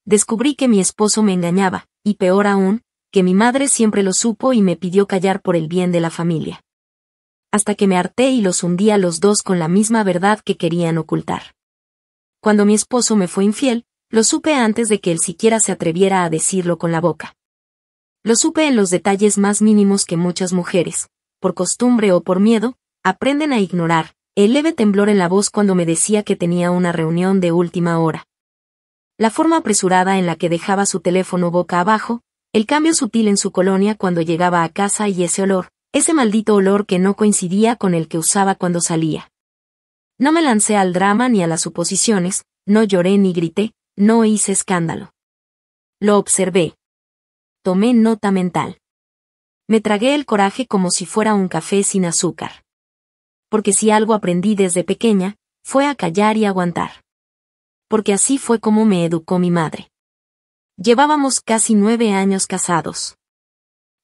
descubrí que mi esposo me engañaba, y peor aún, que mi madre siempre lo supo y me pidió callar por el bien de la familia. Hasta que me harté y los hundí a los dos con la misma verdad que querían ocultar. Cuando mi esposo me fue infiel, lo supe antes de que él siquiera se atreviera a decirlo con la boca. Lo supe en los detalles más mínimos que muchas mujeres, por costumbre o por miedo, aprenden a ignorar, el leve temblor en la voz cuando me decía que tenía una reunión de última hora. La forma apresurada en la que dejaba su teléfono boca abajo, el cambio sutil en su colonia cuando llegaba a casa y ese maldito olor que no coincidía con el que usaba cuando salía. No me lancé al drama ni a las suposiciones, no lloré ni grité, no hice escándalo. Lo observé. Tomé nota mental. Me tragué el coraje como si fuera un café sin azúcar. Porque si algo aprendí desde pequeña, fue a callar y aguantar. Porque así fue como me educó mi madre. Llevábamos casi 9 años casados.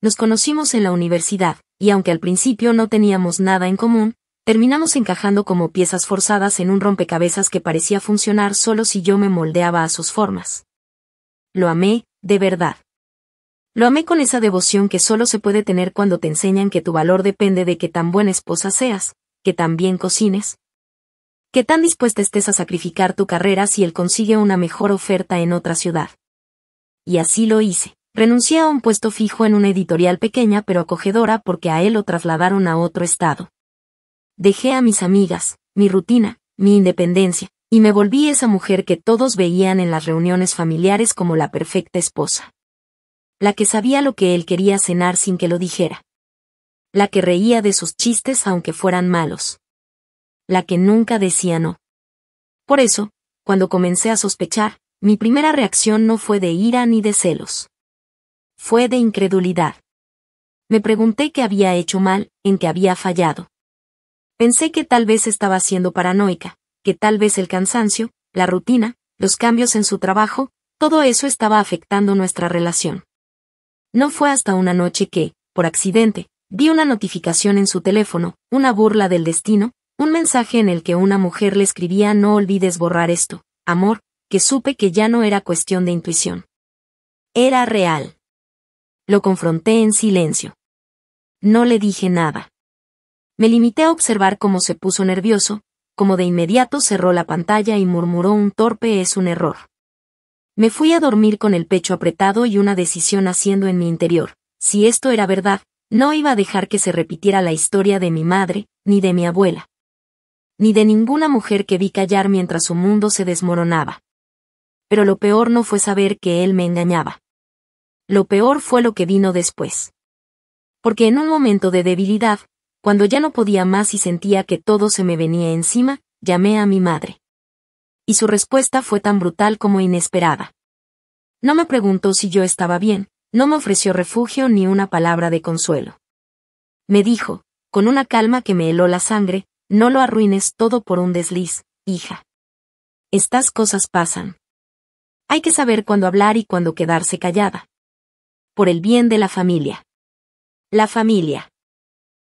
Nos conocimos en la universidad, y aunque al principio no teníamos nada en común, terminamos encajando como piezas forzadas en un rompecabezas que parecía funcionar solo si yo me moldeaba a sus formas. Lo amé, de verdad. Lo amé con esa devoción que solo se puede tener cuando te enseñan que tu valor depende de qué tan buena esposa seas, que tan bien cocines, que tan dispuesta estés a sacrificar tu carrera si él consigue una mejor oferta en otra ciudad. Y así lo hice. Renuncié a un puesto fijo en una editorial pequeña pero acogedora porque a él lo trasladaron a otro estado. Dejé a mis amigas, mi rutina, mi independencia, y me volví esa mujer que todos veían en las reuniones familiares como la perfecta esposa. La que sabía lo que él quería cenar sin que lo dijera. La que reía de sus chistes aunque fueran malos. La que nunca decía no. Por eso, cuando comencé a sospechar, mi primera reacción no fue de ira ni de celos. Fue de incredulidad. Me pregunté qué había hecho mal, en qué había fallado. Pensé que tal vez estaba siendo paranoica, que tal vez el cansancio, la rutina, los cambios en su trabajo, todo eso estaba afectando nuestra relación. No fue hasta una noche que, por accidente, vi una notificación en su teléfono, una burla del destino, un mensaje en el que una mujer le escribía: no olvides borrar esto, amor, que supe que ya no era cuestión de intuición. Era real. Lo confronté en silencio. No le dije nada. Me limité a observar cómo se puso nervioso, cómo de inmediato cerró la pantalla y murmuró un torpe: es un error. Me fui a dormir con el pecho apretado y una decisión haciendo en mi interior: si esto era verdad, no iba a dejar que se repitiera la historia de mi madre, ni de mi abuela. Ni de ninguna mujer que vi callar mientras su mundo se desmoronaba. Pero lo peor no fue saber que él me engañaba. Lo peor fue lo que vino después. Porque en un momento de debilidad, cuando ya no podía más y sentía que todo se me venía encima, llamé a mi madre. Y su respuesta fue tan brutal como inesperada. No me preguntó si yo estaba bien, no me ofreció refugio ni una palabra de consuelo. Me dijo, con una calma que me heló la sangre: no lo arruines todo por un desliz, hija. Estas cosas pasan. Hay que saber cuándo hablar y cuándo quedarse callada. Por el bien de la familia. La familia.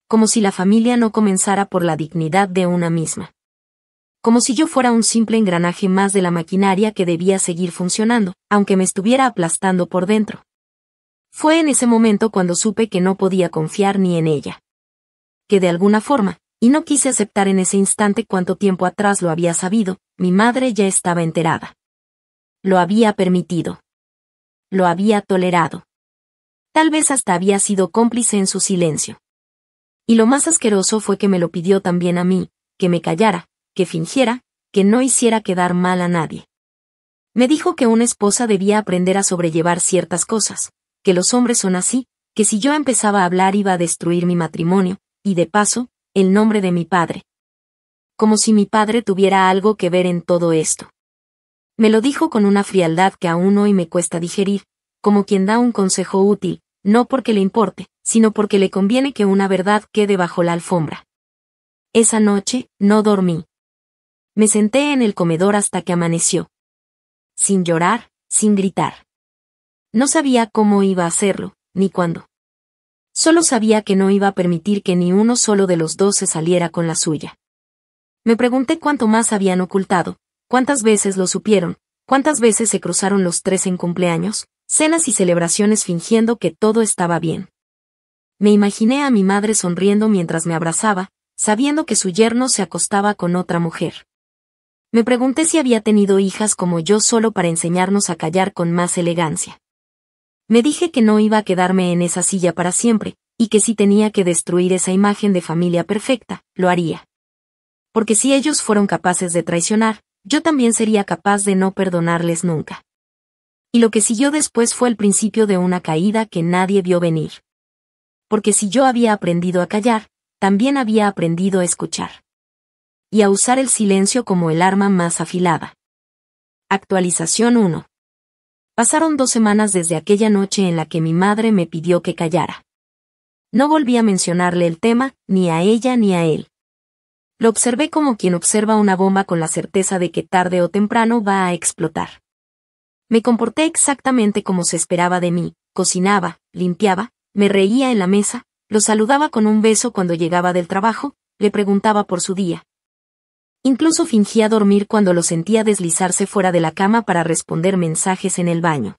Como si la familia no comenzara por la dignidad de una misma. Como si yo fuera un simple engranaje más de la maquinaria que debía seguir funcionando, aunque me estuviera aplastando por dentro. Fue en ese momento cuando supe que no podía confiar ni en ella. Que de alguna forma, y no quise aceptar en ese instante cuánto tiempo atrás lo había sabido, mi madre ya estaba enterada. Lo había permitido. Lo había tolerado. Tal vez hasta había sido cómplice en su silencio. Y lo más asqueroso fue que me lo pidió también a mí, que me callara, que fingiera, que no hiciera quedar mal a nadie. Me dijo que una esposa debía aprender a sobrellevar ciertas cosas, que los hombres son así, que si yo empezaba a hablar iba a destruir mi matrimonio, y de paso, el nombre de mi padre. Como si mi padre tuviera algo que ver en todo esto. Me lo dijo con una frialdad que aún hoy me cuesta digerir, como quien da un consejo útil, no porque le importe, sino porque le conviene que una verdad quede bajo la alfombra. Esa noche, no dormí. Me senté en el comedor hasta que amaneció. Sin llorar, sin gritar. No sabía cómo iba a hacerlo, ni cuándo. Solo sabía que no iba a permitir que ni uno solo de los dos se saliera con la suya. Me pregunté cuánto más habían ocultado, cuántas veces lo supieron, ¿Cuántas veces se cruzaron los tres en cumpleaños, cenas y celebraciones fingiendo que todo estaba bien? Me imaginé a mi madre sonriendo mientras me abrazaba, sabiendo que su yerno se acostaba con otra mujer. Me pregunté si había tenido hijas como yo solo para enseñarnos a callar con más elegancia. Me dije que no iba a quedarme en esa silla para siempre, y que si tenía que destruir esa imagen de familia perfecta, lo haría. Porque si ellos fueron capaces de traicionar, yo también sería capaz de no perdonarles nunca. Y lo que siguió después fue el principio de una caída que nadie vio venir. Porque si yo había aprendido a callar, también había aprendido a escuchar. Y a usar el silencio como el arma más afilada. Actualización 1. Pasaron 2 semanas desde aquella noche en la que mi madre me pidió que callara. No volví a mencionarle el tema, ni a ella ni a él. Lo observé como quien observa una bomba con la certeza de que tarde o temprano va a explotar. Me comporté exactamente como se esperaba de mí, cocinaba, limpiaba, me reía en la mesa, lo saludaba con un beso cuando llegaba del trabajo, le preguntaba por su día. Incluso fingía dormir cuando lo sentía deslizarse fuera de la cama para responder mensajes en el baño.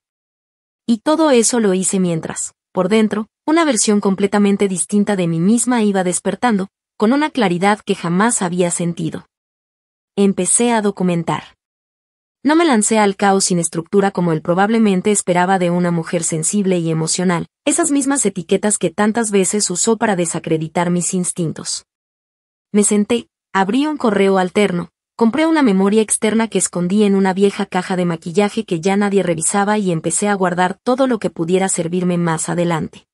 Y todo eso lo hice mientras, por dentro, una versión completamente distinta de mí misma iba despertando, con una claridad que jamás había sentido. Empecé a documentar. No me lancé al caos sin estructura como él probablemente esperaba de una mujer sensible y emocional, esas mismas etiquetas que tantas veces usó para desacreditar mis instintos. Me senté, abrí un correo alterno, compré una memoria externa que escondí en una vieja caja de maquillaje que ya nadie revisaba y empecé a guardar todo lo que pudiera servirme más adelante.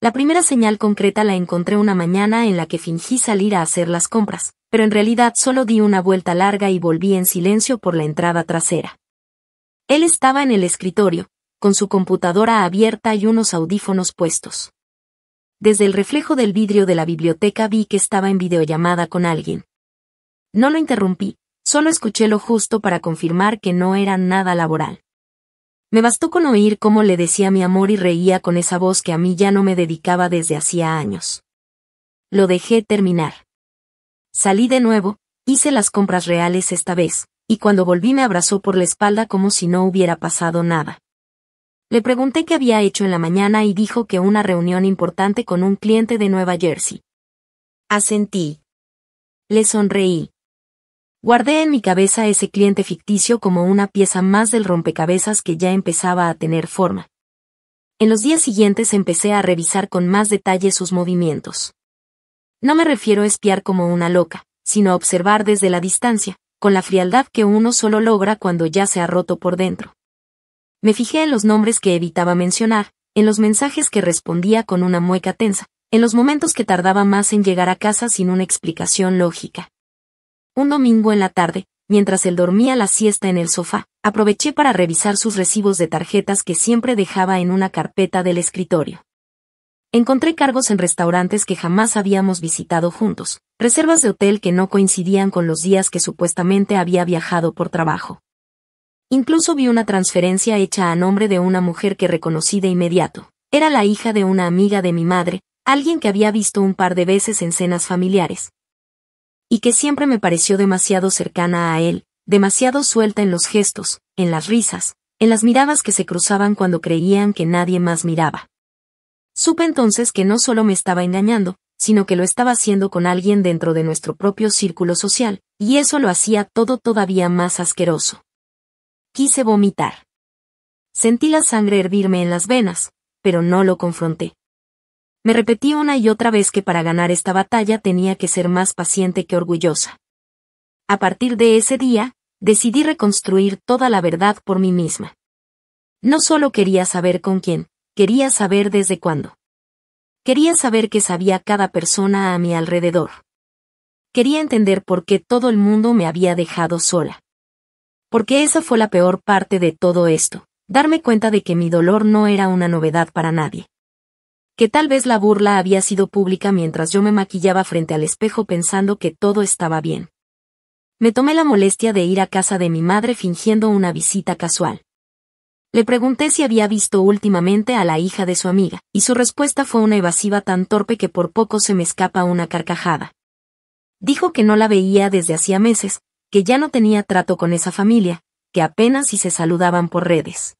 La primera señal concreta la encontré una mañana en la que fingí salir a hacer las compras, pero en realidad solo di una vuelta larga y volví en silencio por la entrada trasera. Él estaba en el escritorio, con su computadora abierta y unos audífonos puestos. Desde el reflejo del vidrio de la biblioteca vi que estaba en videollamada con alguien. No lo interrumpí, solo escuché lo justo para confirmar que no era nada laboral. Me bastó con oír cómo le decía mi amor y reía con esa voz que a mí ya no me dedicaba desde hacía años. Lo dejé terminar. Salí de nuevo, hice las compras reales esta vez, y cuando volví me abrazó por la espalda como si no hubiera pasado nada. Le pregunté qué había hecho en la mañana y dijo que una reunión importante con un cliente de Nueva Jersey. Asentí. Le sonreí. Guardé en mi cabeza ese cliente ficticio como una pieza más del rompecabezas que ya empezaba a tener forma. En los días siguientes empecé a revisar con más detalle sus movimientos. No me refiero a espiar como una loca, sino a observar desde la distancia, con la frialdad que uno solo logra cuando ya se ha roto por dentro. Me fijé en los nombres que evitaba mencionar, en los mensajes que respondía con una mueca tensa, en los momentos que tardaba más en llegar a casa sin una explicación lógica. Un domingo en la tarde, mientras él dormía la siesta en el sofá, aproveché para revisar sus recibos de tarjetas que siempre dejaba en una carpeta del escritorio. Encontré cargos en restaurantes que jamás habíamos visitado juntos, reservas de hotel que no coincidían con los días que supuestamente había viajado por trabajo. Incluso vi una transferencia hecha a nombre de una mujer que reconocí de inmediato. Era la hija de una amiga de mi madre, alguien que había visto un par de veces en cenas familiares. Y que siempre me pareció demasiado cercana a él, demasiado suelta en los gestos, en las risas, en las miradas que se cruzaban cuando creían que nadie más miraba. Supe entonces que no solo me estaba engañando, sino que lo estaba haciendo con alguien dentro de nuestro propio círculo social, y eso lo hacía todo todavía más asqueroso. Quise vomitar. Sentí la sangre hervirme en las venas, pero no lo confronté. Me repetí una y otra vez que para ganar esta batalla tenía que ser más paciente que orgullosa. A partir de ese día, decidí reconstruir toda la verdad por mí misma. No solo quería saber con quién, quería saber desde cuándo. Quería saber qué sabía cada persona a mi alrededor. Quería entender por qué todo el mundo me había dejado sola. Porque esa fue la peor parte de todo esto, darme cuenta de que mi dolor no era una novedad para nadie. Que tal vez la burla había sido pública mientras yo me maquillaba frente al espejo pensando que todo estaba bien. Me tomé la molestia de ir a casa de mi madre fingiendo una visita casual. Le pregunté si había visto últimamente a la hija de su amiga, y su respuesta fue una evasiva tan torpe que por poco se me escapa una carcajada. Dijo que no la veía desde hacía meses, que ya no tenía trato con esa familia, que apenas si se saludaban por redes.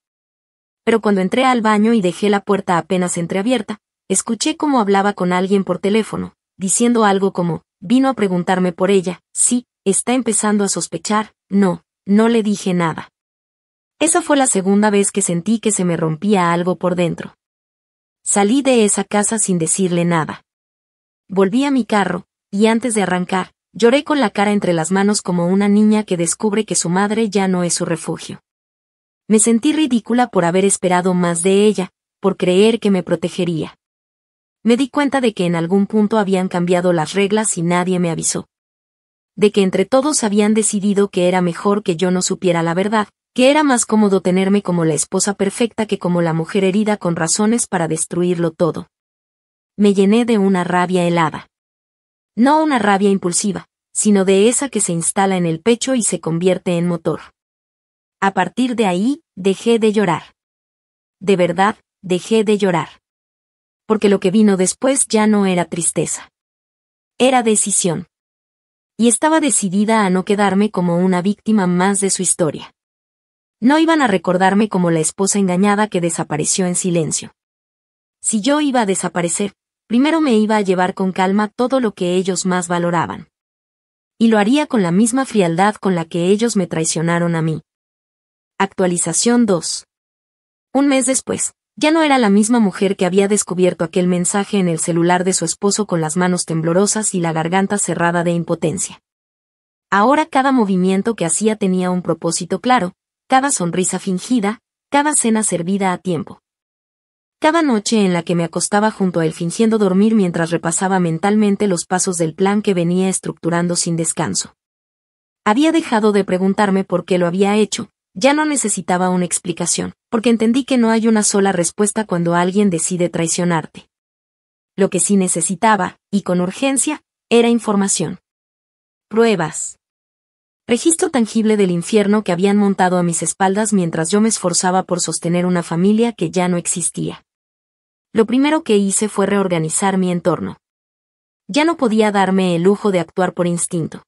Pero cuando entré al baño y dejé la puerta apenas entreabierta, escuché cómo hablaba con alguien por teléfono, diciendo algo como, vino a preguntarme por ella, sí, está empezando a sospechar, no le dije nada. Esa fue la segunda vez que sentí que se me rompía algo por dentro. Salí de esa casa sin decirle nada. Volví a mi carro, y antes de arrancar, lloré con la cara entre las manos como una niña que descubre que su madre ya no es su refugio. Me sentí ridícula por haber esperado más de ella, por creer que me protegería. Me di cuenta de que en algún punto habían cambiado las reglas y nadie me avisó. De que entre todos habían decidido que era mejor que yo no supiera la verdad, que era más cómodo tenerme como la esposa perfecta que como la mujer herida con razones para destruirlo todo. Me llené de una rabia helada. No una rabia impulsiva, sino de esa que se instala en el pecho y se convierte en motor. A partir de ahí, dejé de llorar. De verdad, dejé de llorar. Porque lo que vino después ya no era tristeza. Era decisión. Y estaba decidida a no quedarme como una víctima más de su historia. No iban a recordarme como la esposa engañada que desapareció en silencio. Si yo iba a desaparecer, primero me iba a llevar con calma todo lo que ellos más valoraban. Y lo haría con la misma frialdad con la que ellos me traicionaron a mí. Actualización 2. Un mes después, ya no era la misma mujer que había descubierto aquel mensaje en el celular de su esposo con las manos temblorosas y la garganta cerrada de impotencia. Ahora cada movimiento que hacía tenía un propósito claro, cada sonrisa fingida, cada cena servida a tiempo. Cada noche en la que me acostaba junto a él fingiendo dormir mientras repasaba mentalmente los pasos del plan que venía estructurando sin descanso. Había dejado de preguntarme por qué lo había hecho, ya no necesitaba una explicación, porque entendí que no hay una sola respuesta cuando alguien decide traicionarte. Lo que sí necesitaba, y con urgencia, era información. Pruebas. Registro tangible del infierno que habían montado a mis espaldas mientras yo me esforzaba por sostener una familia que ya no existía. Lo primero que hice fue reorganizar mi entorno. Ya no podía darme el lujo de actuar por instinto.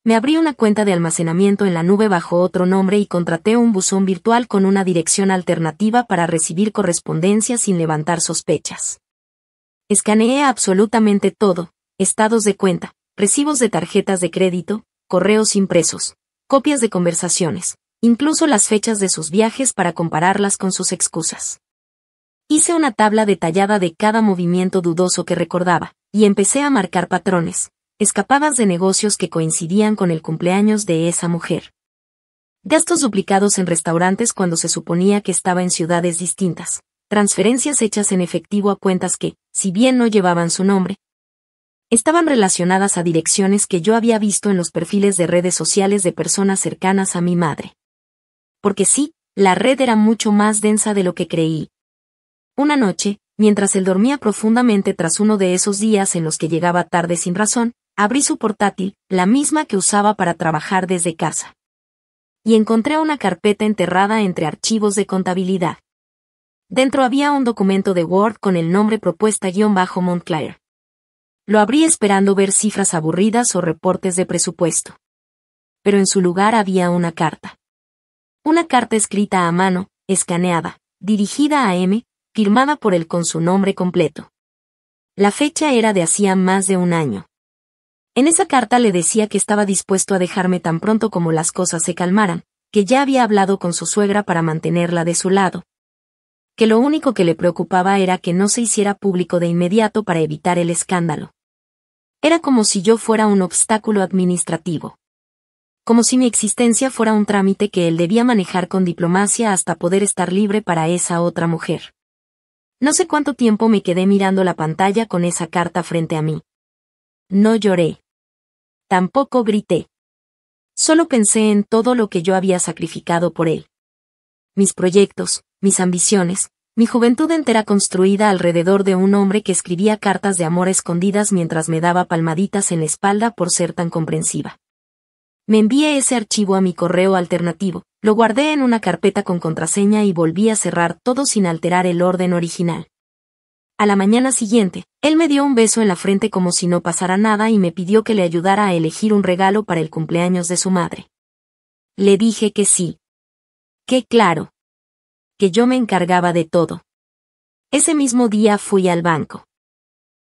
Me abrí una cuenta de almacenamiento en la nube bajo otro nombre y contraté un buzón virtual con una dirección alternativa para recibir correspondencia sin levantar sospechas. Escaneé absolutamente todo, estados de cuenta, recibos de tarjetas de crédito, correos impresos, copias de conversaciones, incluso las fechas de sus viajes para compararlas con sus excusas. Hice una tabla detallada de cada movimiento dudoso que recordaba, y empecé a marcar patrones, escapadas de negocios que coincidían con el cumpleaños de esa mujer. Gastos duplicados en restaurantes cuando se suponía que estaba en ciudades distintas, transferencias hechas en efectivo a cuentas que, si bien no llevaban su nombre, estaban relacionadas a direcciones que yo había visto en los perfiles de redes sociales de personas cercanas a mi madre. Porque sí, la red era mucho más densa de lo que creí. Una noche, mientras él dormía profundamente tras uno de esos días en los que llegaba tarde sin razón, abrí su portátil, la misma que usaba para trabajar desde casa. Y encontré una carpeta enterrada entre archivos de contabilidad. Dentro había un documento de Word con el nombre propuesta-Montclair. Lo abrí esperando ver cifras aburridas o reportes de presupuesto. Pero en su lugar había una carta. Una carta escrita a mano, escaneada, dirigida a M, firmada por él con su nombre completo. La fecha era de hacía más de un año. En esa carta le decía que estaba dispuesto a dejarme tan pronto como las cosas se calmaran, que ya había hablado con su suegra para mantenerla de su lado. Que lo único que le preocupaba era que no se hiciera público de inmediato para evitar el escándalo. Era como si yo fuera un obstáculo administrativo. Como si mi existencia fuera un trámite que él debía manejar con diplomacia hasta poder estar libre para esa otra mujer. No sé cuánto tiempo me quedé mirando la pantalla con esa carta frente a mí. No lloré. Tampoco grité. Solo pensé en todo lo que yo había sacrificado por él. Mis proyectos, mis ambiciones, mi juventud entera construida alrededor de un hombre que escribía cartas de amor escondidas mientras me daba palmaditas en la espalda por ser tan comprensiva. Me envié ese archivo a mi correo alternativo, lo guardé en una carpeta con contraseña y volví a cerrar todo sin alterar el orden original. A la mañana siguiente, él me dio un beso en la frente como si no pasara nada y me pidió que le ayudara a elegir un regalo para el cumpleaños de su madre. Le dije que sí. Que claro. Que yo me encargaba de todo. Ese mismo día fui al banco.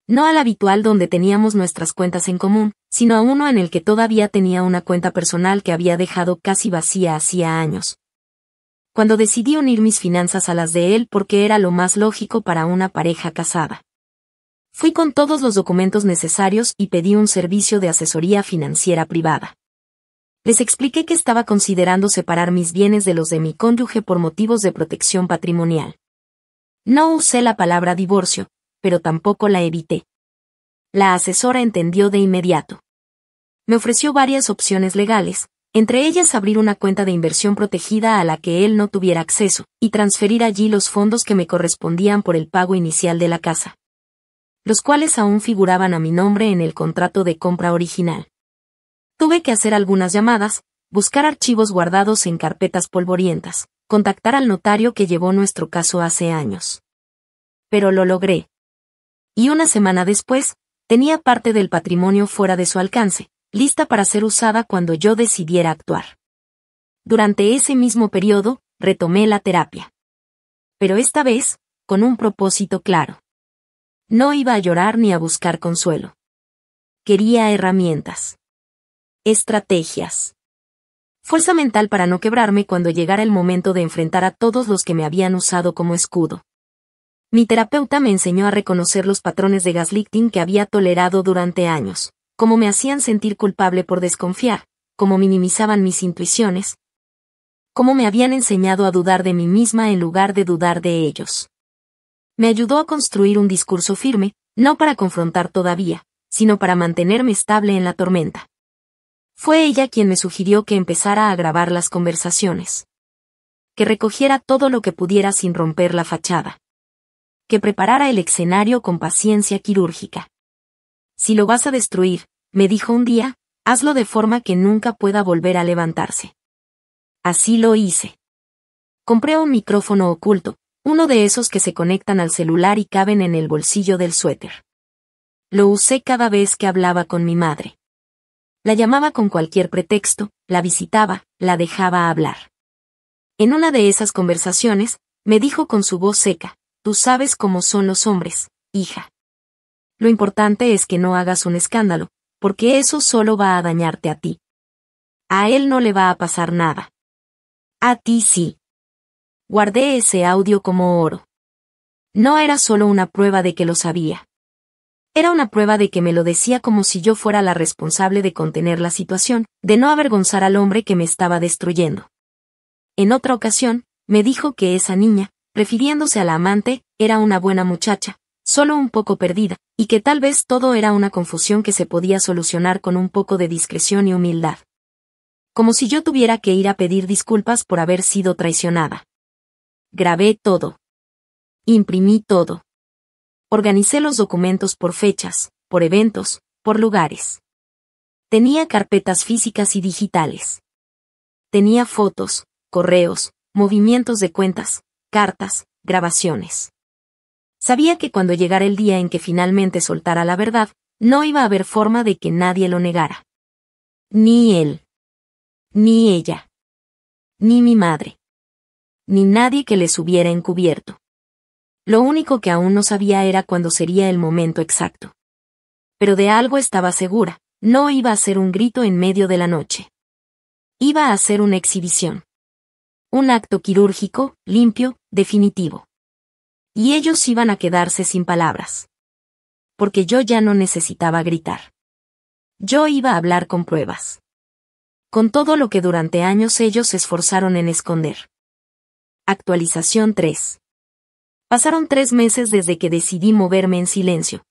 No al habitual donde teníamos nuestras cuentas en común, sino a uno en el que todavía tenía una cuenta personal que había dejado casi vacía hacía años. Cuando decidí unir mis finanzas a las de él porque era lo más lógico para una pareja casada. Fui con todos los documentos necesarios y pedí un servicio de asesoría financiera privada. Les expliqué que estaba considerando separar mis bienes de los de mi cónyuge por motivos de protección patrimonial. No usé la palabra divorcio, pero tampoco la evité. La asesora entendió de inmediato. Me ofreció varias opciones legales, entre ellas abrir una cuenta de inversión protegida a la que él no tuviera acceso, y transferir allí los fondos que me correspondían por el pago inicial de la casa, los cuales aún figuraban a mi nombre en el contrato de compra original. Tuve que hacer algunas llamadas, buscar archivos guardados en carpetas polvorientas, contactar al notario que llevó nuestro caso hace años. Pero lo logré. Y una semana después, tenía parte del patrimonio fuera de su alcance, lista para ser usada cuando yo decidiera actuar. Durante ese mismo periodo, retomé la terapia. Pero esta vez, con un propósito claro. No iba a llorar ni a buscar consuelo. Quería herramientas. Estrategias. Fuerza mental para no quebrarme cuando llegara el momento de enfrentar a todos los que me habían usado como escudo. Mi terapeuta me enseñó a reconocer los patrones de gaslighting que había tolerado durante años, cómo me hacían sentir culpable por desconfiar, cómo minimizaban mis intuiciones, cómo me habían enseñado a dudar de mí misma en lugar de dudar de ellos. Me ayudó a construir un discurso firme, no para confrontar todavía, sino para mantenerme estable en la tormenta. Fue ella quien me sugirió que empezara a grabar las conversaciones. Que recogiera todo lo que pudiera sin romper la fachada. Que preparara el escenario con paciencia quirúrgica. Si lo vas a destruir, me dijo un día, hazlo de forma que nunca pueda volver a levantarse. Así lo hice. Compré un micrófono oculto, uno de esos que se conectan al celular y caben en el bolsillo del suéter. Lo usé cada vez que hablaba con mi madre. La llamaba con cualquier pretexto, la visitaba, la dejaba hablar. En una de esas conversaciones, me dijo con su voz seca, tú sabes cómo son los hombres, hija. Lo importante es que no hagas un escándalo, porque eso solo va a dañarte a ti. A él no le va a pasar nada. A ti sí. Guardé ese audio como oro. No era solo una prueba de que lo sabía. Era una prueba de que me lo decía como si yo fuera la responsable de contener la situación, de no avergonzar al hombre que me estaba destruyendo. En otra ocasión, me dijo que esa niña, refiriéndose a la amante, era una buena muchacha, solo un poco perdida, y que tal vez todo era una confusión que se podía solucionar con un poco de discreción y humildad. Como si yo tuviera que ir a pedir disculpas por haber sido traicionada. Grabé todo. Imprimí todo. Organicé los documentos por fechas, por eventos, por lugares. Tenía carpetas físicas y digitales. Tenía fotos, correos, movimientos de cuentas, cartas, grabaciones. Sabía que cuando llegara el día en que finalmente soltara la verdad, no iba a haber forma de que nadie lo negara. Ni él. Ni ella. Ni mi madre. Ni nadie que les hubiera encubierto. Lo único que aún no sabía era cuándo sería el momento exacto. Pero de algo estaba segura, no iba a ser un grito en medio de la noche. Iba a ser una exhibición. Un acto quirúrgico, limpio, definitivo. Y ellos iban a quedarse sin palabras. Porque yo ya no necesitaba gritar. Yo iba a hablar con pruebas. Con todo lo que durante años ellos se esforzaron en esconder. Actualización 3. Pasaron 3 meses desde que decidí moverme en silencio.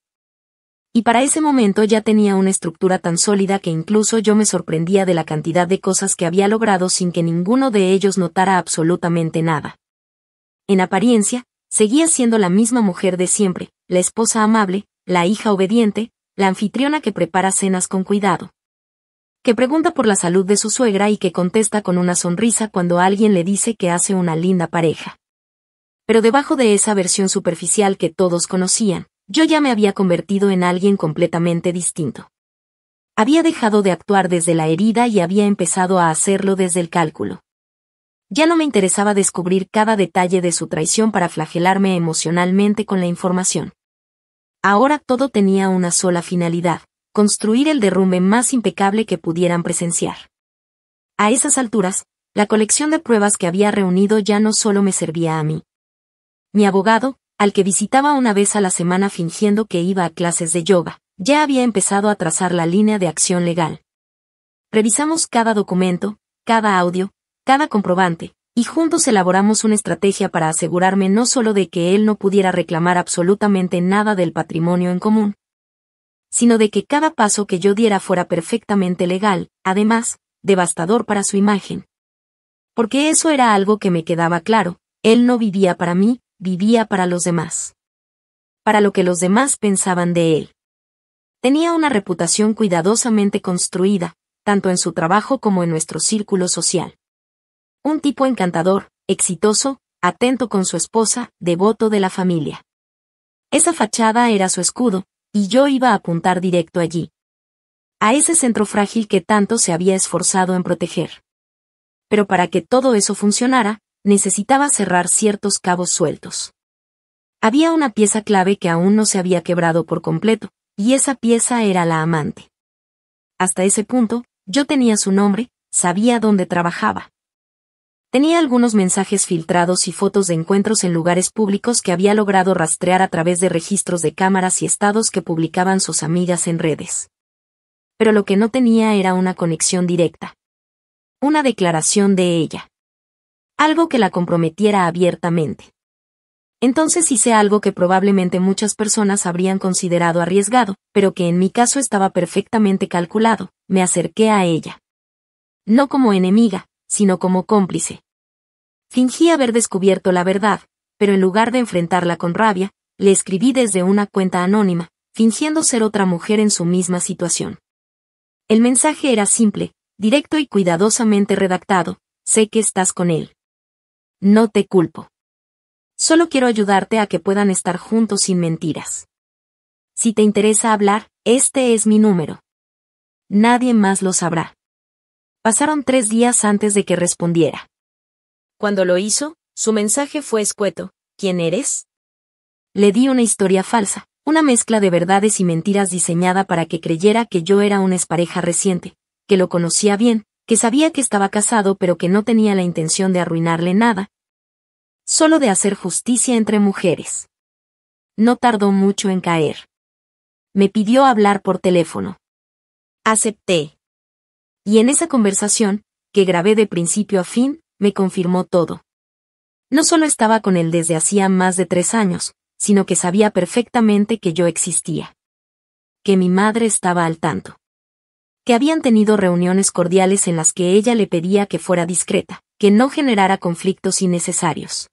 Y para ese momento ya tenía una estructura tan sólida que incluso yo me sorprendía de la cantidad de cosas que había logrado sin que ninguno de ellos notara absolutamente nada. En apariencia, seguía siendo la misma mujer de siempre, la esposa amable, la hija obediente, la anfitriona que prepara cenas con cuidado. Que pregunta por la salud de su suegra y que contesta con una sonrisa cuando alguien le dice que hace una linda pareja. Pero debajo de esa versión superficial que todos conocían, yo ya me había convertido en alguien completamente distinto. Había dejado de actuar desde la herida y había empezado a hacerlo desde el cálculo. Ya no me interesaba descubrir cada detalle de su traición para flagelarme emocionalmente con la información. Ahora todo tenía una sola finalidad: construir el derrumbe más impecable que pudieran presenciar. A esas alturas, la colección de pruebas que había reunido ya no solo me servía a mí. Mi abogado, al que visitaba una vez a la semana fingiendo que iba a clases de yoga, ya había empezado a trazar la línea de acción legal. Revisamos cada documento, cada audio, cada comprobante, y juntos elaboramos una estrategia para asegurarme no solo de que él no pudiera reclamar absolutamente nada del patrimonio en común, sino de que cada paso que yo diera fuera perfectamente legal, además, devastador para su imagen. Porque eso era algo que me quedaba claro: él no vivía para mí, vivía para los demás. Para lo que los demás pensaban de él. Tenía una reputación cuidadosamente construida, tanto en su trabajo como en nuestro círculo social. Un tipo encantador, exitoso, atento con su esposa, devoto de la familia. Esa fachada era su escudo, y yo iba a apuntar directo allí. A ese centro frágil que tanto se había esforzado en proteger. Pero para que todo eso funcionara, necesitaba cerrar ciertos cabos sueltos. Había una pieza clave que aún no se había quebrado por completo, y esa pieza era la amante. Hasta ese punto, yo tenía su nombre, sabía dónde trabajaba. Tenía algunos mensajes filtrados y fotos de encuentros en lugares públicos que había logrado rastrear a través de registros de cámaras y estados que publicaban sus amigas en redes. Pero lo que no tenía era una conexión directa. Una declaración de ella. Algo que la comprometiera abiertamente. Entonces hice algo que probablemente muchas personas habrían considerado arriesgado, pero que en mi caso estaba perfectamente calculado: me acerqué a ella. No como enemiga, sino como cómplice. Fingí haber descubierto la verdad, pero en lugar de enfrentarla con rabia, le escribí desde una cuenta anónima, fingiendo ser otra mujer en su misma situación. El mensaje era simple, directo y cuidadosamente redactado: sé que estás con él. No te culpo. Solo quiero ayudarte a que puedan estar juntos sin mentiras. Si te interesa hablar, este es mi número. Nadie más lo sabrá. Pasaron 3 días antes de que respondiera. Cuando lo hizo, su mensaje fue escueto: ¿quién eres? Le di una historia falsa, una mezcla de verdades y mentiras diseñada para que creyera que yo era una expareja reciente, que lo conocía bien, que sabía que estaba casado pero que no tenía la intención de arruinarle nada, solo de hacer justicia entre mujeres. No tardó mucho en caer. Me pidió hablar por teléfono. Acepté. Y en esa conversación, que grabé de principio a fin, me confirmó todo. No solo estaba con él desde hacía más de 3 años, sino que sabía perfectamente que yo existía. Que mi madre estaba al tanto. Que habían tenido reuniones cordiales en las que ella le pedía que fuera discreta, que no generara conflictos innecesarios.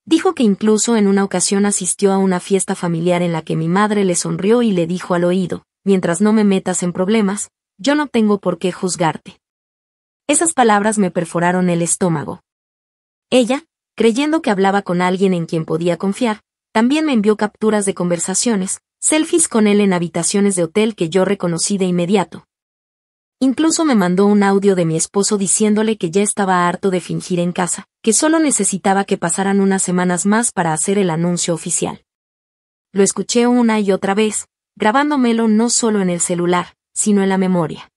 Dijo que incluso en una ocasión asistió a una fiesta familiar en la que mi madre le sonrió y le dijo al oído: mientras no me metas en problemas, yo no tengo por qué juzgarte. Esas palabras me perforaron el estómago. Ella, creyendo que hablaba con alguien en quien podía confiar, también me envió capturas de conversaciones, selfies con él en habitaciones de hotel que yo reconocí de inmediato. Incluso me mandó un audio de mi esposo diciéndole que ya estaba harto de fingir en casa, que solo necesitaba que pasaran unas semanas más para hacer el anuncio oficial. Lo escuché una y otra vez, grabándomelo no solo en el celular, sino en la memoria.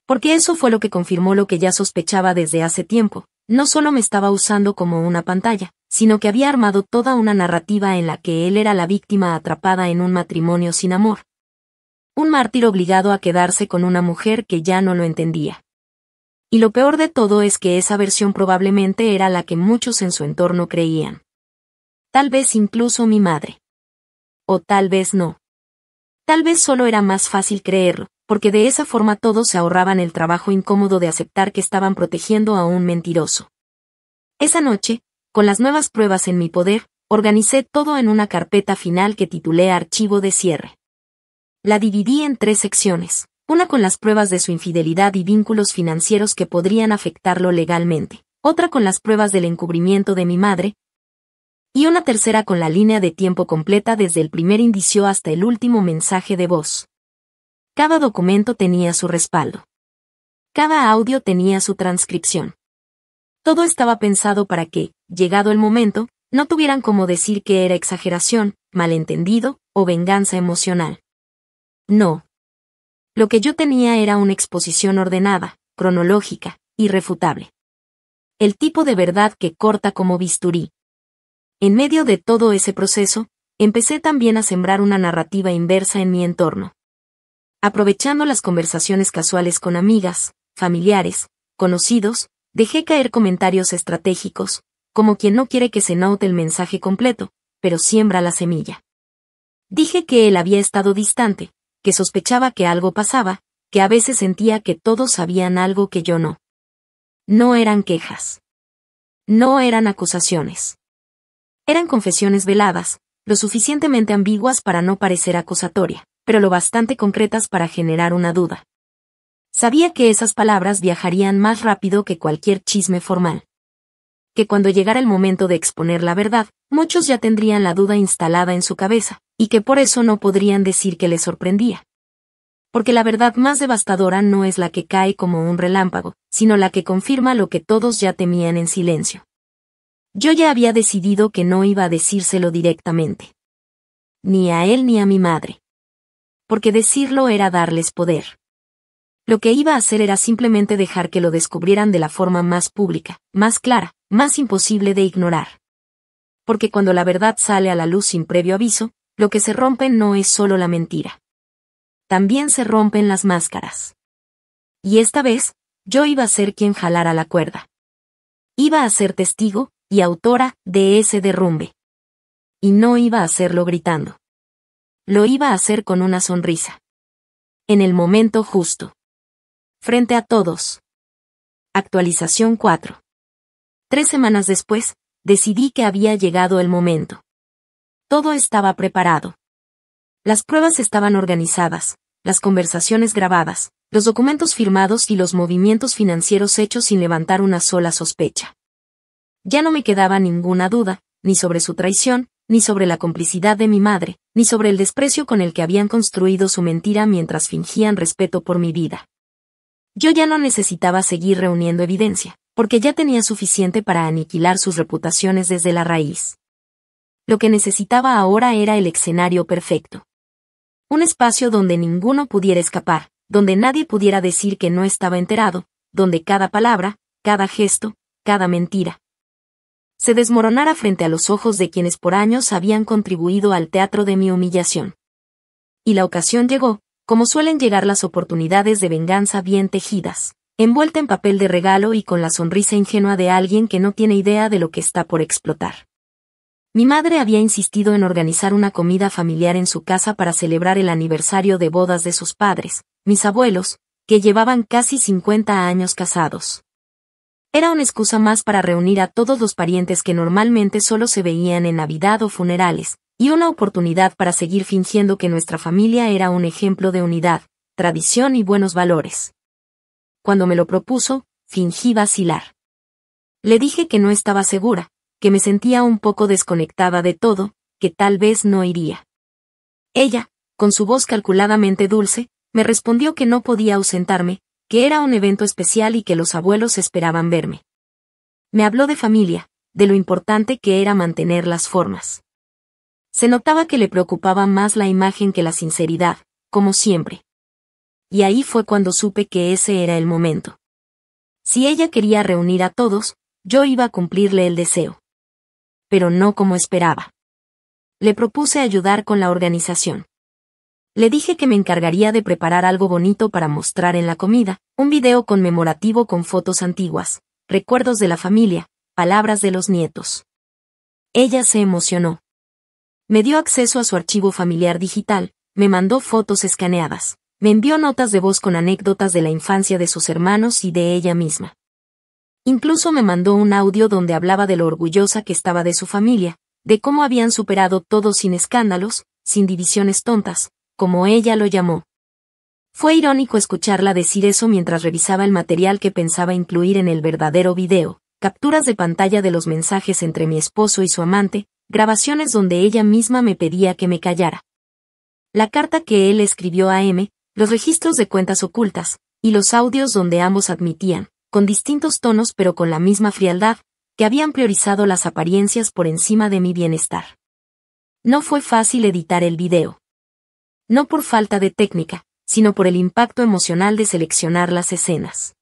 Porque eso fue lo que confirmó lo que ya sospechaba desde hace tiempo: no solo me estaba usando como una pantalla, sino que había armado toda una narrativa en la que él era la víctima atrapada en un matrimonio sin amor. Un mártir obligado a quedarse con una mujer que ya no lo entendía. Y lo peor de todo es que esa versión probablemente era la que muchos en su entorno creían. Tal vez incluso mi madre. O tal vez no. Tal vez solo era más fácil creerlo, porque de esa forma todos se ahorraban el trabajo incómodo de aceptar que estaban protegiendo a un mentiroso. Esa noche, con las nuevas pruebas en mi poder, organicé todo en una carpeta final que titulé Archivo de Cierre. La dividí en 3 secciones, una con las pruebas de su infidelidad y vínculos financieros que podrían afectarlo legalmente, otra con las pruebas del encubrimiento de mi madre, y una tercera con la línea de tiempo completa desde el primer indicio hasta el último mensaje de voz. Cada documento tenía su respaldo. Cada audio tenía su transcripción. Todo estaba pensado para que, llegado el momento, no tuvieran cómo decir que era exageración, malentendido o venganza emocional. No. Lo que yo tenía era una exposición ordenada, cronológica, irrefutable. El tipo de verdad que corta como bisturí. En medio de todo ese proceso, empecé también a sembrar una narrativa inversa en mi entorno. Aprovechando las conversaciones casuales con amigas, familiares, conocidos, dejé caer comentarios estratégicos, como quien no quiere que se note el mensaje completo, pero siembra la semilla. Dije que él había estado distante, que sospechaba que algo pasaba, que a veces sentía que todos sabían algo que yo no. No eran quejas. No eran acusaciones. Eran confesiones veladas, lo suficientemente ambiguas para no parecer acusatoria, pero lo bastante concretas para generar una duda. Sabía que esas palabras viajarían más rápido que cualquier chisme formal. Que cuando llegara el momento de exponer la verdad, muchos ya tendrían la duda instalada en su cabeza, y que por eso no podrían decir que les sorprendía. Porque la verdad más devastadora no es la que cae como un relámpago, sino la que confirma lo que todos ya temían en silencio. Yo ya había decidido que no iba a decírselo directamente. Ni a él ni a mi madre. Porque decirlo era darles poder. Lo que iba a hacer era simplemente dejar que lo descubrieran de la forma más pública, más clara, más imposible de ignorar. Porque cuando la verdad sale a la luz sin previo aviso, lo que se rompe no es solo la mentira. También se rompen las máscaras. Y esta vez, yo iba a ser quien jalara la cuerda. Iba a ser testigo y autora de ese derrumbe. Y no iba a hacerlo gritando. Lo iba a hacer con una sonrisa. En el momento justo. Frente a todos. Actualización 4. 3 semanas después, decidí que había llegado el momento. Todo estaba preparado. Las pruebas estaban organizadas, las conversaciones grabadas, los documentos firmados y los movimientos financieros hechos sin levantar una sola sospecha. Ya no me quedaba ninguna duda, ni sobre su traición, ni sobre la complicidad de mi madre, ni sobre el desprecio con el que habían construido su mentira mientras fingían respeto por mi vida. Yo ya no necesitaba seguir reuniendo evidencia, porque ya tenía suficiente para aniquilar sus reputaciones desde la raíz. Lo que necesitaba ahora era el escenario perfecto. Un espacio donde ninguno pudiera escapar, donde nadie pudiera decir que no estaba enterado, donde cada palabra, cada gesto, cada mentira se desmoronara frente a los ojos de quienes por años habían contribuido al teatro de mi humillación. Y la ocasión llegó, como suelen llegar las oportunidades de venganza bien tejidas, envuelta en papel de regalo y con la sonrisa ingenua de alguien que no tiene idea de lo que está por explotar. Mi madre había insistido en organizar una comida familiar en su casa para celebrar el aniversario de bodas de sus padres, mis abuelos, que llevaban casi 50 años casados. Era una excusa más para reunir a todos los parientes que normalmente solo se veían en Navidad o funerales, y una oportunidad para seguir fingiendo que nuestra familia era un ejemplo de unidad, tradición y buenos valores. Cuando me lo propuso, fingí vacilar. Le dije que no estaba segura, que me sentía un poco desconectada de todo, que tal vez no iría. Ella, con su voz calculadamente dulce, me respondió que no podía ausentarme, que era un evento especial y que los abuelos esperaban verme. Me habló de familia, de lo importante que era mantener las formas. Se notaba que le preocupaba más la imagen que la sinceridad, como siempre. Y ahí fue cuando supe que ese era el momento. Si ella quería reunir a todos, yo iba a cumplirle el deseo. Pero no como esperaba. Le propuse ayudar con la organización. Le dije que me encargaría de preparar algo bonito para mostrar en la comida, un video conmemorativo con fotos antiguas, recuerdos de la familia, palabras de los nietos. Ella se emocionó. Me dio acceso a su archivo familiar digital, me mandó fotos escaneadas, me envió notas de voz con anécdotas de la infancia de sus hermanos y de ella misma. Incluso me mandó un audio donde hablaba de lo orgullosa que estaba de su familia, de cómo habían superado todo sin escándalos, sin divisiones tontas, como ella lo llamó. Fue irónico escucharla decir eso mientras revisaba el material que pensaba incluir en el verdadero video, capturas de pantalla de los mensajes entre mi esposo y su amante, grabaciones donde ella misma me pedía que me callara. La carta que él escribió a M, los registros de cuentas ocultas, y los audios donde ambos admitían, con distintos tonos pero con la misma frialdad, que habían priorizado las apariencias por encima de mi bienestar. No fue fácil editar el video. No por falta de técnica, sino por el impacto emocional de seleccionar las escenas.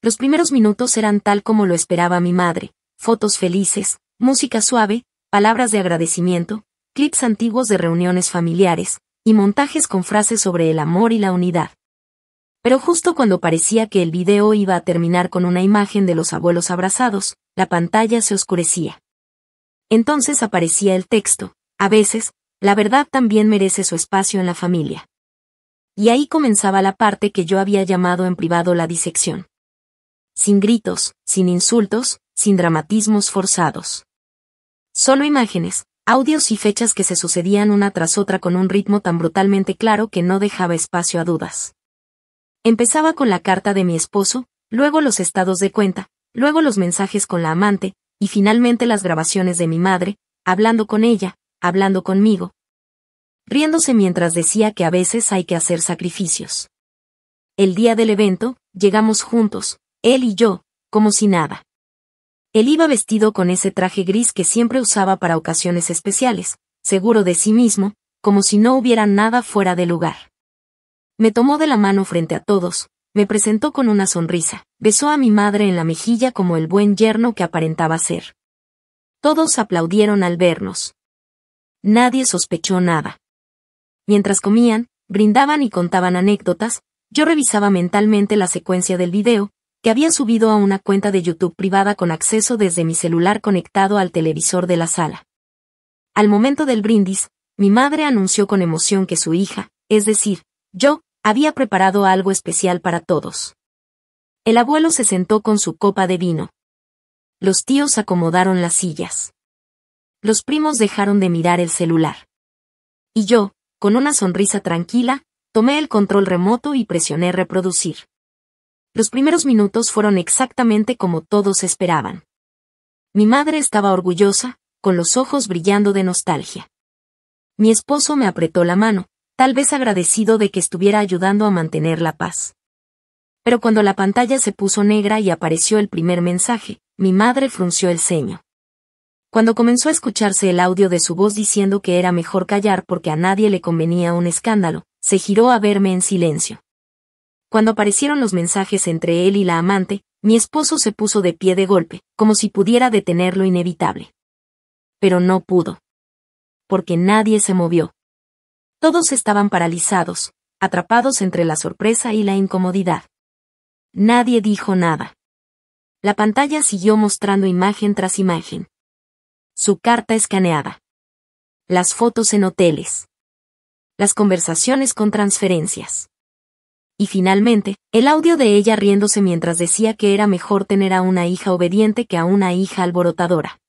Los primeros minutos eran tal como lo esperaba mi madre, fotos felices, música suave, palabras de agradecimiento, clips antiguos de reuniones familiares, y montajes con frases sobre el amor y la unidad. Pero justo cuando parecía que el video iba a terminar con una imagen de los abuelos abrazados, la pantalla se oscurecía. Entonces aparecía el texto: a veces, la verdad también merece su espacio en la familia. Y ahí comenzaba la parte que yo había llamado en privado la disección. Sin gritos, sin insultos, sin dramatismos forzados. Solo imágenes, audios y fechas que se sucedían una tras otra con un ritmo tan brutalmente claro que no dejaba espacio a dudas. Empezaba con la carta de mi esposo, luego los estados de cuenta, luego los mensajes con la amante, y finalmente las grabaciones de mi madre, hablando con ella, hablando conmigo, riéndose mientras decía que a veces hay que hacer sacrificios. El día del evento, llegamos juntos, él y yo, como si nada. Él iba vestido con ese traje gris que siempre usaba para ocasiones especiales, seguro de sí mismo, como si no hubiera nada fuera de lugar. Me tomó de la mano frente a todos, me presentó con una sonrisa, besó a mi madre en la mejilla como el buen yerno que aparentaba ser. Todos aplaudieron al vernos. Nadie sospechó nada. Mientras comían, brindaban y contaban anécdotas, yo revisaba mentalmente la secuencia del video, que había subido a una cuenta de YouTube privada con acceso desde mi celular conectado al televisor de la sala. Al momento del brindis, mi madre anunció con emoción que su hija, es decir, yo, había preparado algo especial para todos. El abuelo se sentó con su copa de vino. Los tíos acomodaron las sillas. Los primos dejaron de mirar el celular. Y yo, con una sonrisa tranquila, tomé el control remoto y presioné reproducir. Los primeros minutos fueron exactamente como todos esperaban. Mi madre estaba orgullosa, con los ojos brillando de nostalgia. Mi esposo me apretó la mano, tal vez agradecido de que estuviera ayudando a mantener la paz. Pero cuando la pantalla se puso negra y apareció el primer mensaje, mi madre frunció el ceño. Cuando comenzó a escucharse el audio de su voz diciendo que era mejor callar porque a nadie le convenía un escándalo, se giró a verme en silencio. Cuando aparecieron los mensajes entre él y la amante, mi esposo se puso de pie de golpe, como si pudiera detener lo inevitable. Pero no pudo. Porque nadie se movió. Todos estaban paralizados, atrapados entre la sorpresa y la incomodidad. Nadie dijo nada. La pantalla siguió mostrando imagen tras imagen. Su carta escaneada. Las fotos en hoteles. Las conversaciones con transferencias. Y finalmente, el audio de ella riéndose mientras decía que era mejor tener a una hija obediente que a una hija alborotadora.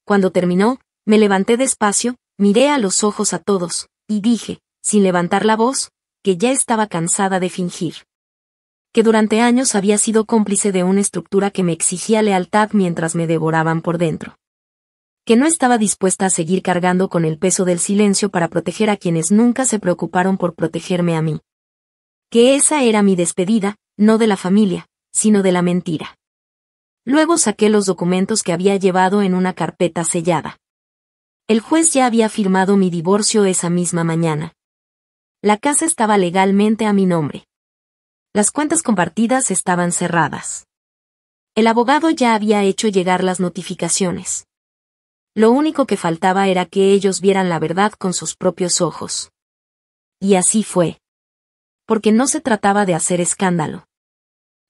Cuando terminó, me levanté despacio, miré a los ojos a todos, y dije, sin levantar la voz, que ya estaba cansada de fingir. Que durante años había sido cómplice de una estructura que me exigía lealtad mientras me devoraban por dentro. Que no estaba dispuesta a seguir cargando con el peso del silencio para proteger a quienes nunca se preocuparon por protegerme a mí. Que esa era mi despedida, no de la familia, sino de la mentira. Luego saqué los documentos que había llevado en una carpeta sellada. El juez ya había firmado mi divorcio esa misma mañana. La casa estaba legalmente a mi nombre. Las cuentas compartidas estaban cerradas. El abogado ya había hecho llegar las notificaciones. Lo único que faltaba era que ellos vieran la verdad con sus propios ojos. Y así fue. Porque no se trataba de hacer escándalo.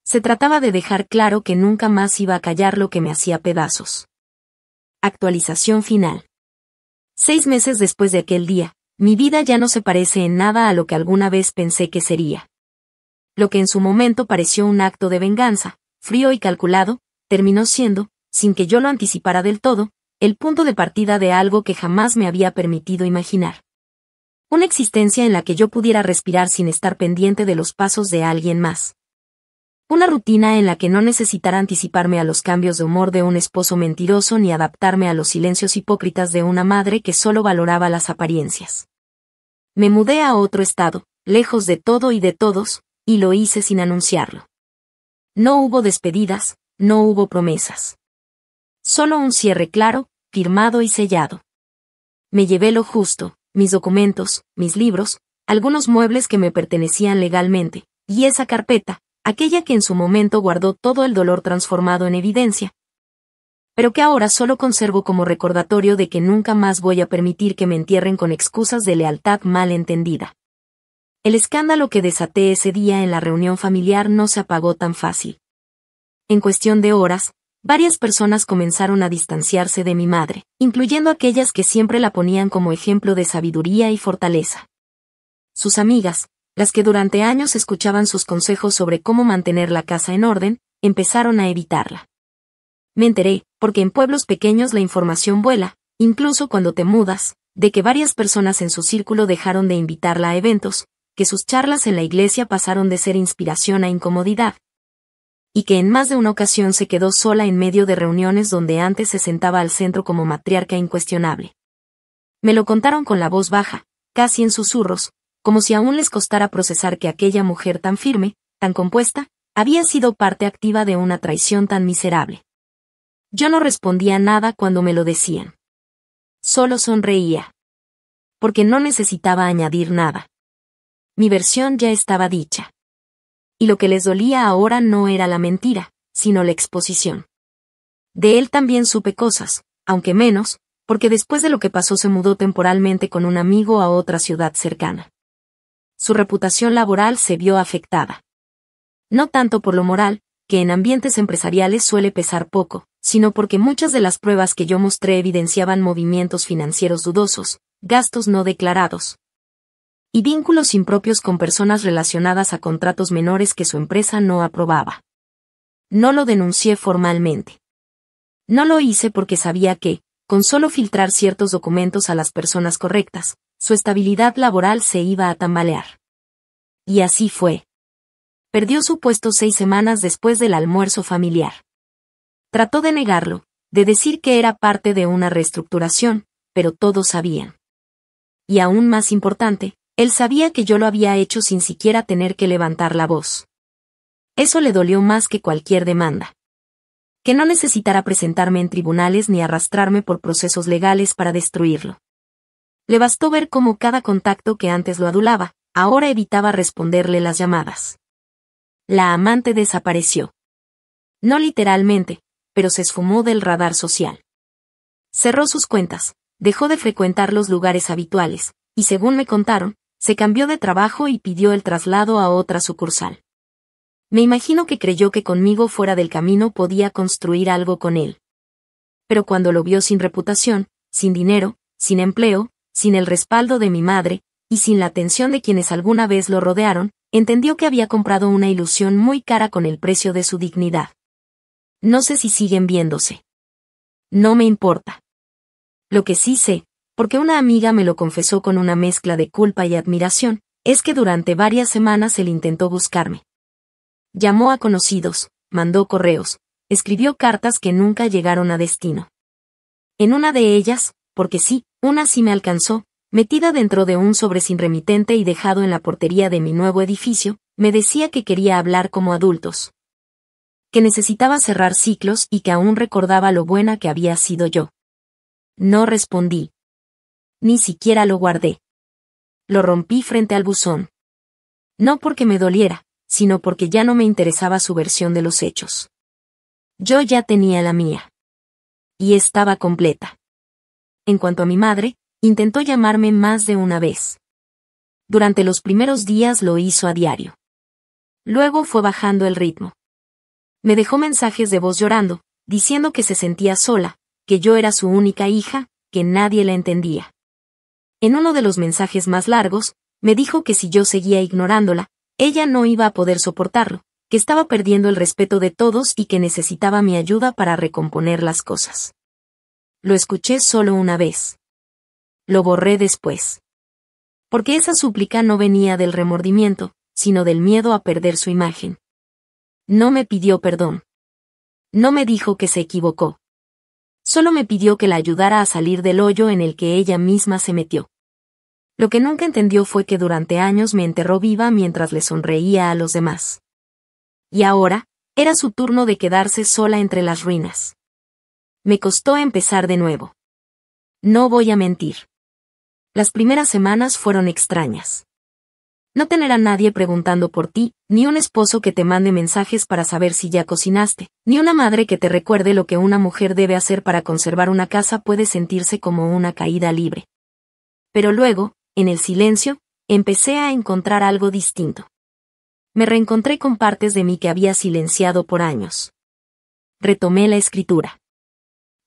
Se trataba de dejar claro que nunca más iba a callar lo que me hacía pedazos. Actualización final. 6 meses después de aquel día, mi vida ya no se parece en nada a lo que alguna vez pensé que sería. Lo que en su momento pareció un acto de venganza, frío y calculado, terminó siendo, sin que yo lo anticipara del todo, el punto de partida de algo que jamás me había permitido imaginar. Una existencia en la que yo pudiera respirar sin estar pendiente de los pasos de alguien más. Una rutina en la que no necesitara anticiparme a los cambios de humor de un esposo mentiroso ni adaptarme a los silencios hipócritas de una madre que solo valoraba las apariencias. Me mudé a otro estado, lejos de todo y de todos, y lo hice sin anunciarlo. No hubo despedidas, no hubo promesas. Solo un cierre claro, firmado y sellado. Me llevé lo justo, mis documentos, mis libros, algunos muebles que me pertenecían legalmente, y esa carpeta, aquella que en su momento guardó todo el dolor transformado en evidencia, pero que ahora solo conservo como recordatorio de que nunca más voy a permitir que me entierren con excusas de lealtad mal entendida. El escándalo que desaté ese día en la reunión familiar no se apagó tan fácil. En cuestión de horas, varias personas comenzaron a distanciarse de mi madre, incluyendo aquellas que siempre la ponían como ejemplo de sabiduría y fortaleza. Sus amigas, las que durante años escuchaban sus consejos sobre cómo mantener la casa en orden, empezaron a evitarla. Me enteré, porque en pueblos pequeños la información vuela, incluso cuando te mudas, de que varias personas en su círculo dejaron de invitarla a eventos, que sus charlas en la iglesia pasaron de ser inspiración a incomodidad, y que en más de una ocasión se quedó sola en medio de reuniones donde antes se sentaba al centro como matriarca incuestionable. Me lo contaron con la voz baja, casi en susurros, como si aún les costara procesar que aquella mujer tan firme, tan compuesta, había sido parte activa de una traición tan miserable. Yo no respondía nada cuando me lo decían. Solo sonreía. Porque no necesitaba añadir nada. Mi versión ya estaba dicha. Y lo que les dolía ahora no era la mentira, sino la exposición. De él también supe cosas, aunque menos, porque después de lo que pasó se mudó temporalmente con un amigo a otra ciudad cercana. Su reputación laboral se vio afectada. No tanto por lo moral, que en ambientes empresariales suele pesar poco, sino porque muchas de las pruebas que yo mostré evidenciaban movimientos financieros dudosos, gastos no declarados, y vínculos impropios con personas relacionadas a contratos menores que su empresa no aprobaba. No lo denuncié formalmente. No lo hice porque sabía que, con solo filtrar ciertos documentos a las personas correctas, su estabilidad laboral se iba a tambalear. Y así fue. Perdió su puesto 6 semanas después del almuerzo familiar. Trató de negarlo, de decir que era parte de una reestructuración, pero todos sabían. Y aún más importante, él sabía que yo lo había hecho sin siquiera tener que levantar la voz. Eso le dolió más que cualquier demanda. Que no necesitara presentarme en tribunales ni arrastrarme por procesos legales para destruirlo. Le bastó ver cómo cada contacto que antes lo adulaba, ahora evitaba responderle las llamadas. La amante desapareció. No literalmente, pero se esfumó del radar social. Cerró sus cuentas, dejó de frecuentar los lugares habituales, y según me contaron, se cambió de trabajo y pidió el traslado a otra sucursal. Me imagino que creyó que conmigo fuera del camino podía construir algo con él. Pero cuando lo vio sin reputación, sin dinero, sin empleo, sin el respaldo de mi madre, y sin la atención de quienes alguna vez lo rodearon, entendió que había comprado una ilusión muy cara con el precio de su dignidad. No sé si siguen viéndose. No me importa. Lo que sí sé, porque una amiga me lo confesó con una mezcla de culpa y admiración, es que durante varias semanas él intentó buscarme. Llamó a conocidos, mandó correos, escribió cartas que nunca llegaron a destino. En una de ellas, porque sí, una sí me alcanzó, metida dentro de un sobre sin remitente y dejado en la portería de mi nuevo edificio, me decía que quería hablar como adultos. Que necesitaba cerrar ciclos y que aún recordaba lo buena que había sido yo. No respondí. Ni siquiera lo guardé. Lo rompí frente al buzón. No porque me doliera, sino porque ya no me interesaba su versión de los hechos. Yo ya tenía la mía. Y estaba completa. En cuanto a mi madre, intentó llamarme más de una vez. Durante los primeros días lo hizo a diario. Luego fue bajando el ritmo. Me dejó mensajes de voz llorando, diciendo que se sentía sola, que yo era su única hija, que nadie la entendía. En uno de los mensajes más largos, me dijo que si yo seguía ignorándola, ella no iba a poder soportarlo, que estaba perdiendo el respeto de todos y que necesitaba mi ayuda para recomponer las cosas. Lo escuché solo una vez. Lo borré después. Porque esa súplica no venía del remordimiento, sino del miedo a perder su imagen. No me pidió perdón. No me dijo que se equivocó. Solo me pidió que la ayudara a salir del hoyo en el que ella misma se metió. Lo que nunca entendió fue que durante años me enterró viva mientras le sonreía a los demás. Y ahora, era su turno de quedarse sola entre las ruinas. Me costó empezar de nuevo. No voy a mentir. Las primeras semanas fueron extrañas. No tener a nadie preguntando por ti, ni un esposo que te mande mensajes para saber si ya cocinaste, ni una madre que te recuerde lo que una mujer debe hacer para conservar una casa puede sentirse como una caída libre. Pero luego, en el silencio, empecé a encontrar algo distinto. Me reencontré con partes de mí que había silenciado por años. Retomé la escritura.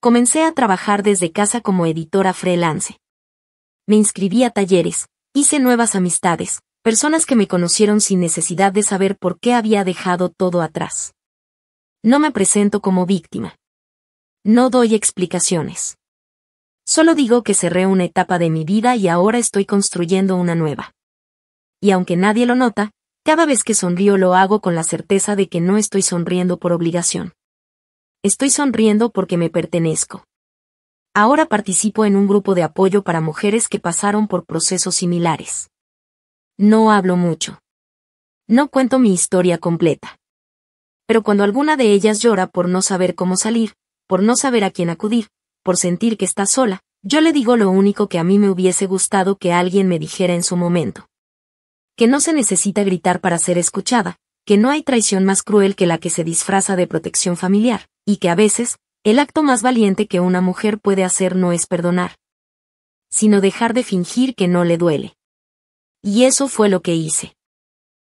Comencé a trabajar desde casa como editora freelance. Me inscribí a talleres, hice nuevas amistades, personas que me conocieron sin necesidad de saber por qué había dejado todo atrás. No me presento como víctima. No doy explicaciones. Solo digo que cerré una etapa de mi vida y ahora estoy construyendo una nueva. Y aunque nadie lo nota, cada vez que sonrío lo hago con la certeza de que no estoy sonriendo por obligación. Estoy sonriendo porque me pertenezco. Ahora participo en un grupo de apoyo para mujeres que pasaron por procesos similares. No hablo mucho. No cuento mi historia completa. Pero cuando alguna de ellas llora por no saber cómo salir, por no saber a quién acudir, por sentir que está sola, yo le digo lo único que a mí me hubiese gustado que alguien me dijera en su momento. Que no se necesita gritar para ser escuchada, que no hay traición más cruel que la que se disfraza de protección familiar, y que a veces, el acto más valiente que una mujer puede hacer no es perdonar, sino dejar de fingir que no le duele. Y eso fue lo que hice.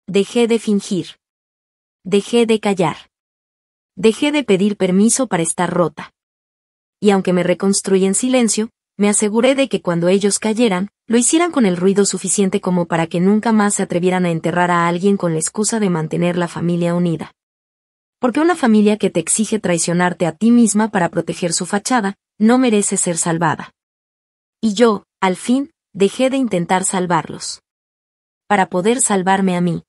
Dejé de fingir. Dejé de callar. Dejé de pedir permiso para estar rota. Y aunque me reconstruí en silencio, me aseguré de que cuando ellos cayeran, lo hicieran con el ruido suficiente como para que nunca más se atrevieran a enterrar a alguien con la excusa de mantener la familia unida. Porque una familia que te exige traicionarte a ti misma para proteger su fachada, no merece ser salvada. Y yo, al fin, dejé de intentar salvarlos. Para poder salvarme a mí.